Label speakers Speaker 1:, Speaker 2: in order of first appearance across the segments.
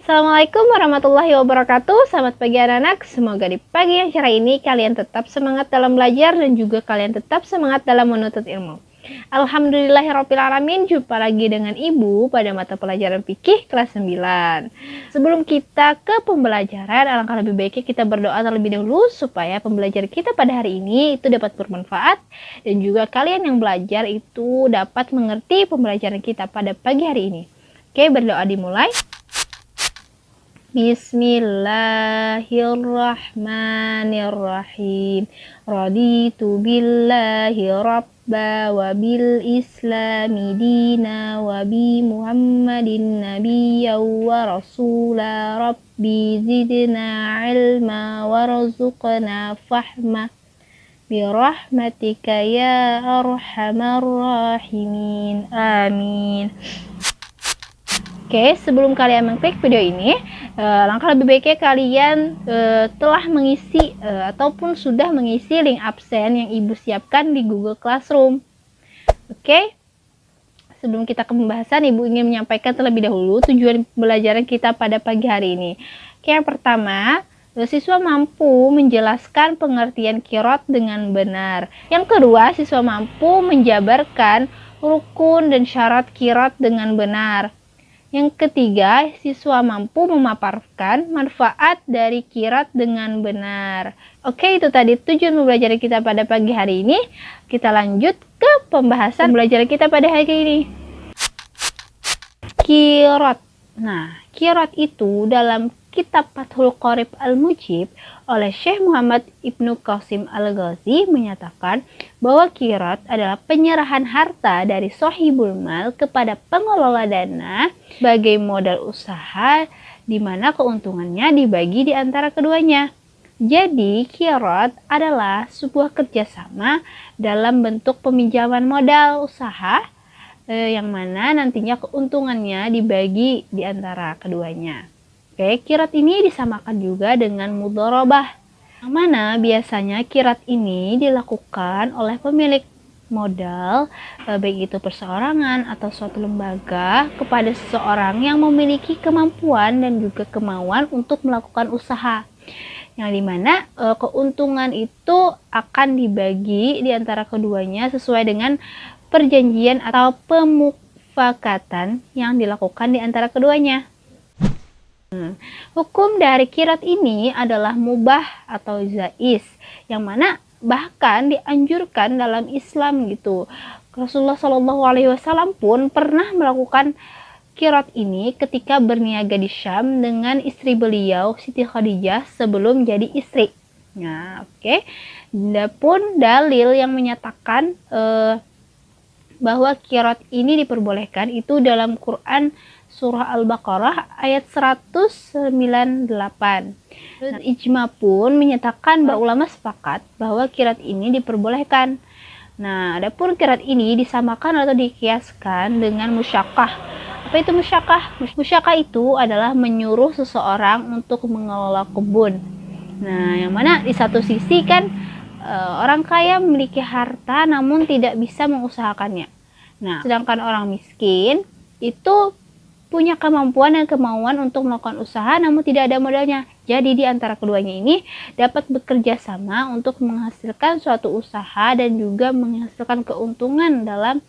Speaker 1: Assalamualaikum warahmatullahi wabarakatuh. Selamat pagi anak-anak. Semoga di pagi yang cerah ini kalian tetap semangat dalam belajar dan juga kalian tetap semangat dalam menuntut ilmu. Alhamdulillahirrahmanirrahim. Jumpa lagi dengan Ibu pada mata pelajaran fikih kelas 9. Sebelum kita ke pembelajaran, alangkah lebih baiknya kita berdoa terlebih dahulu supaya pembelajaran kita pada hari ini itu dapat bermanfaat dan juga kalian yang belajar itu dapat mengerti pembelajaran kita pada pagi hari ini. Oke, berdoa dimulai. Bismillahirrahmanirrahim. Raditu billahi rabba wa bil islami dina wa bi muhammadin nabiyya wa rasula rabbi zidna ilma warzuqna fahma birahmatika ya arhamar rahimin. Amin. Oke, sebelum kalian mengklik video ini, langkah lebih baiknya kalian telah mengisi ataupun sudah mengisi link absen yang Ibu siapkan di Google Classroom. Oke, sebelum kita ke pembahasan, Ibu ingin menyampaikan terlebih dahulu tujuan pembelajaran kita pada pagi hari ini. Oke, yang pertama, siswa mampu menjelaskan pengertian qiraat dengan benar. Yang kedua, siswa mampu menjabarkan rukun dan syarat qiraat dengan benar. Yang ketiga, siswa mampu memaparkan manfaat dari qiraat dengan benar. Oke, itu tadi tujuan pembelajaran kita pada pagi hari ini. Kita lanjut ke pembahasan pembelajaran kita pada hari ini. Qiraat. Nah, qiraat itu dalam kitab Fathul Qorib Al-Mujib oleh Syekh Muhammad Ibnu Qasim Al-Ghazi menyatakan bahwa qiraat adalah penyerahan harta dari sohibul mal kepada pengelola dana sebagai modal usaha di mana keuntungannya dibagi di antara keduanya. Jadi, qiraat adalah sebuah kerjasama dalam bentuk peminjaman modal usaha yang mana nantinya keuntungannya dibagi di antara keduanya. Oke, qiraat ini disamakan juga dengan mudharabah, yang mana biasanya qiraat ini dilakukan oleh pemilik modal, baik itu perseorangan atau suatu lembaga, kepada seseorang yang memiliki kemampuan dan juga kemauan untuk melakukan usaha, yang dimana keuntungan itu akan dibagi di antara keduanya sesuai dengan perjanjian atau pemufakatan yang dilakukan di antara keduanya. Hukum dari qiraat ini adalah mubah atau jaiz, yang mana bahkan dianjurkan dalam Islam gitu. Rasulullah Shallallahu Alaihi Wasallam pun pernah melakukan qiraat ini ketika berniaga di Syam dengan istri beliau Siti Khadijah sebelum jadi istri. Nah, oke. Adapun dalil yang menyatakan bahwa qiraat ini diperbolehkan itu dalam Quran Surah Al-Baqarah ayat 198. Ijma pun menyatakan bahwa ulama sepakat bahwa qiraat ini diperbolehkan. Nah, adapun qiraat ini disamakan atau dikiaskan dengan musyaqqah. Apa itu musyaqqah? Musyaqqah itu adalah menyuruh seseorang untuk mengelola kebun. Nah, yang mana di satu sisi kan orang kaya memiliki harta namun tidak bisa mengusahakannya. Nah, sedangkan orang miskin itu punya kemampuan dan kemauan untuk melakukan usaha namun tidak ada modalnya. Jadi di antara keduanya ini dapat bekerja sama untuk menghasilkan suatu usaha dan juga menghasilkan keuntungan dalam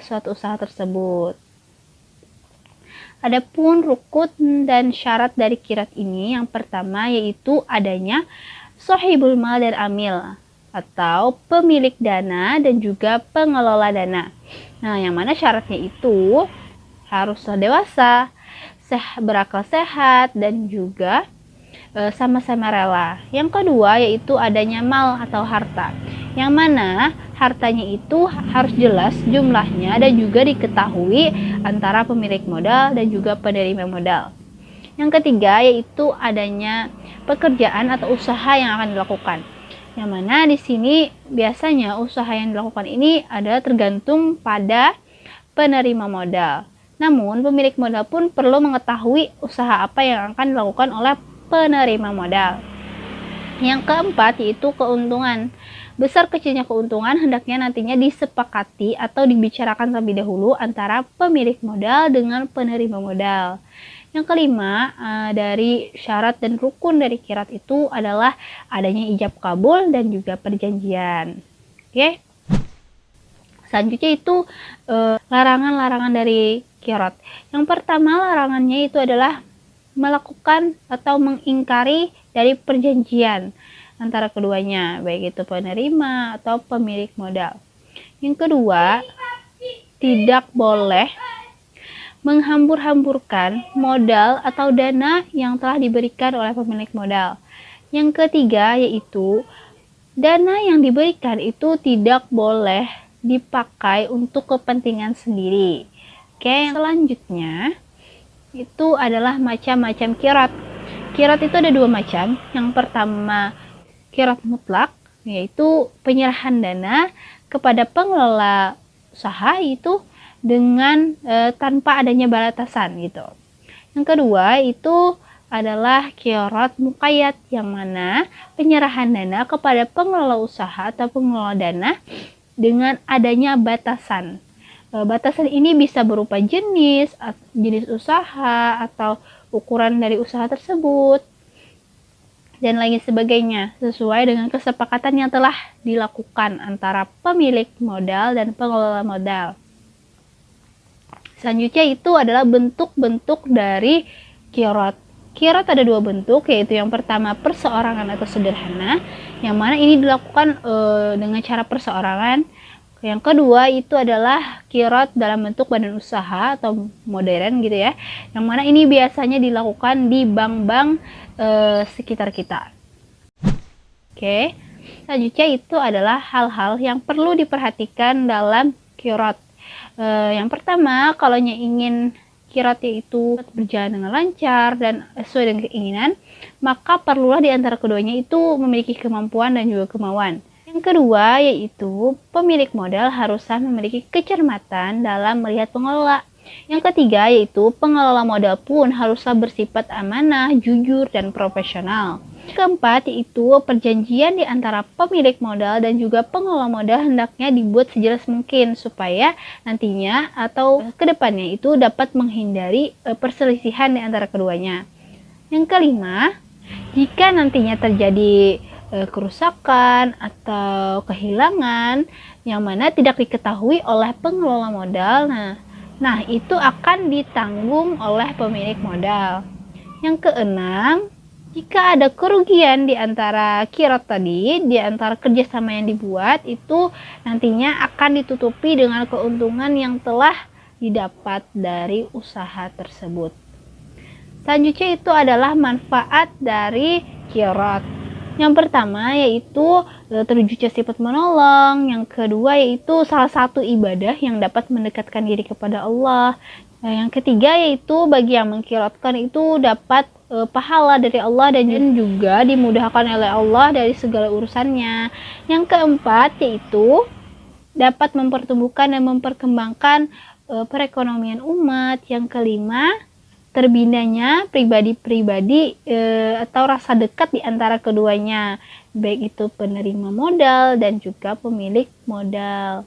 Speaker 1: suatu usaha tersebut. Adapun rukun dan syarat dari qiraat ini, yang pertama yaitu adanya sohibul mal dan amil atau pemilik dana dan juga pengelola dana. Nah, yang mana syaratnya itu haruslah dewasa, berakal sehat, dan juga sama-sama rela. Yang kedua yaitu adanya mal atau harta, yang mana hartanya itu harus jelas jumlahnya dan juga diketahui antara pemilik modal dan juga penerima modal. Yang ketiga yaitu adanya pekerjaan atau usaha yang akan dilakukan, yang mana di sini biasanya usaha yang dilakukan ini adalah tergantung pada penerima modal. Namun, pemilik modal pun perlu mengetahui usaha apa yang akan dilakukan oleh penerima modal. Yang keempat yaitu keuntungan. Besar kecilnya keuntungan hendaknya nantinya disepakati atau dibicarakan terlebih dahulu antara pemilik modal dengan penerima modal. Yang kelima, dari syarat dan rukun dari qirat itu adalah adanya ijab kabul dan juga perjanjian. Oke. Selanjutnya itu larangan-larangan dari qirat. Yang pertama larangannya itu adalah melakukan atau mengingkari dari perjanjian antara keduanya, baik itu penerima atau pemilik modal. Yang kedua, tidak boleh menghambur-hamburkan modal atau dana yang telah diberikan oleh pemilik modal. Yang ketiga yaitu dana yang diberikan itu tidak boleh dipakai untuk kepentingan sendiri. Oke, selanjutnya itu adalah macam-macam qirat. Qirat itu ada dua macam. Yang pertama qirat mutlak, yaitu penyerahan dana kepada pengelola usaha itu dengan tanpa adanya batasan gitu. Yang kedua itu adalah qirat muqayyad, yang mana penyerahan dana kepada pengelola usaha atau pengelola dana dengan adanya batasan. Batasan ini bisa berupa jenis usaha atau ukuran dari usaha tersebut dan lain sebagainya, sesuai dengan kesepakatan yang telah dilakukan antara pemilik modal dan pengelola modal. Selanjutnya itu adalah bentuk-bentuk dari qirat. Qirat ada dua bentuk, yaitu yang pertama perseorangan atau sederhana, yang mana ini dilakukan dengan cara perseorangan. Yang kedua itu adalah qirat dalam bentuk badan usaha atau modern gitu ya, yang mana ini biasanya dilakukan di bank-bank sekitar kita. Oke, selanjutnya itu adalah hal-hal yang perlu diperhatikan dalam qirat. Yang pertama, kalau ingin qiratnya itu berjalan dengan lancar dan sesuai dengan keinginan, maka perlulah di antara keduanya itu memiliki kemampuan dan juga kemauan. Yang kedua, yaitu pemilik modal haruslah memiliki kecermatan dalam melihat pengelola. Yang ketiga, yaitu pengelola modal pun haruslah bersifat amanah, jujur, dan profesional. Keempat, yaitu perjanjian di antara pemilik modal dan juga pengelola modal hendaknya dibuat sejelas mungkin supaya nantinya atau kedepannya itu dapat menghindari perselisihan di antara keduanya. Yang kelima, jika nantinya terjadi kerusakan atau kehilangan yang mana tidak diketahui oleh pengelola modal, nah itu akan ditanggung oleh pemilik modal. Yang keenam, jika ada kerugian di antara qirat tadi, di antara kerjasama yang dibuat, itu nantinya akan ditutupi dengan keuntungan yang telah didapat dari usaha tersebut. Selanjutnya itu adalah manfaat dari qirat. Yang pertama yaitu terwujudnya sifat menolong. Yang kedua yaitu salah satu ibadah yang dapat mendekatkan diri kepada Allah. Yang ketiga yaitu bagi yang mengqiratkan itu dapat pahala dari Allah dan juga dimudahkan oleh Allah dari segala urusannya. Yang keempat yaitu dapat mempertumbuhkan dan memperkembangkan perekonomian umat. Yang kelima, terbinanya pribadi-pribadi atau rasa dekat di antara keduanya, baik itu penerima modal dan juga pemilik modal.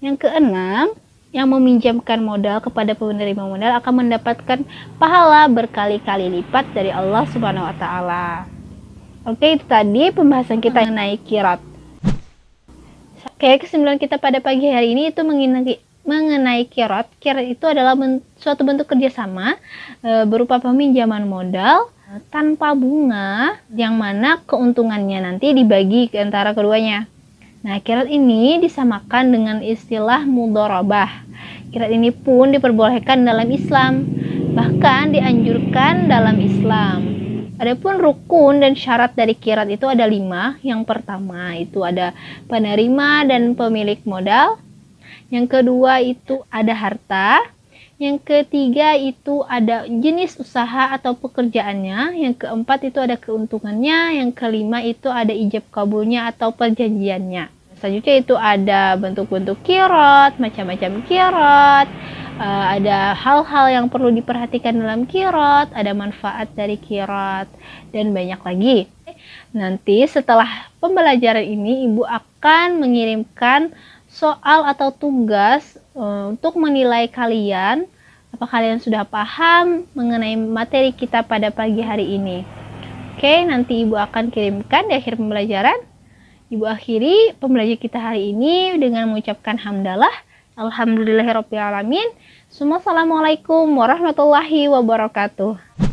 Speaker 1: Yang keenam, yang meminjamkan modal kepada penerima modal akan mendapatkan pahala berkali-kali lipat dari Allah Subhanahu wa taala. Oke, itu tadi pembahasan kita mengenai qirat. Oke, kesimpulan kita pada pagi hari ini itu mengenai qirat. Qirat itu adalah suatu bentuk kerjasama berupa peminjaman modal tanpa bunga, yang mana keuntungannya nanti dibagi ke antara keduanya. Nah, qirat ini disamakan dengan istilah mudharabah. Qirat ini pun diperbolehkan dalam Islam, bahkan dianjurkan dalam Islam. Adapun rukun dan syarat dari qirat itu ada 5. Yang pertama itu ada penerima dan pemilik modal. Yang kedua itu ada harta. Yang ketiga itu ada jenis usaha atau pekerjaannya. Yang keempat itu ada keuntungannya. Yang kelima itu ada ijab kabulnya atau perjanjiannya. Selanjutnya itu ada bentuk-bentuk qirat, macam-macam qirat. Ada hal-hal yang perlu diperhatikan dalam qirat, ada manfaat dari qirat, dan banyak lagi. Nanti setelah pembelajaran ini, Ibu akan mengirimkan soal atau tugas untuk menilai kalian Apa kalian sudah paham mengenai materi kita pada pagi hari ini? Oke, nanti Ibu akan kirimkan di akhir pembelajaran. Ibu akhiri pembelajaran kita hari ini dengan mengucapkan hamdalah. Alhamdulillahirrabbilalamin. Assalamualaikum warahmatullahi wabarakatuh.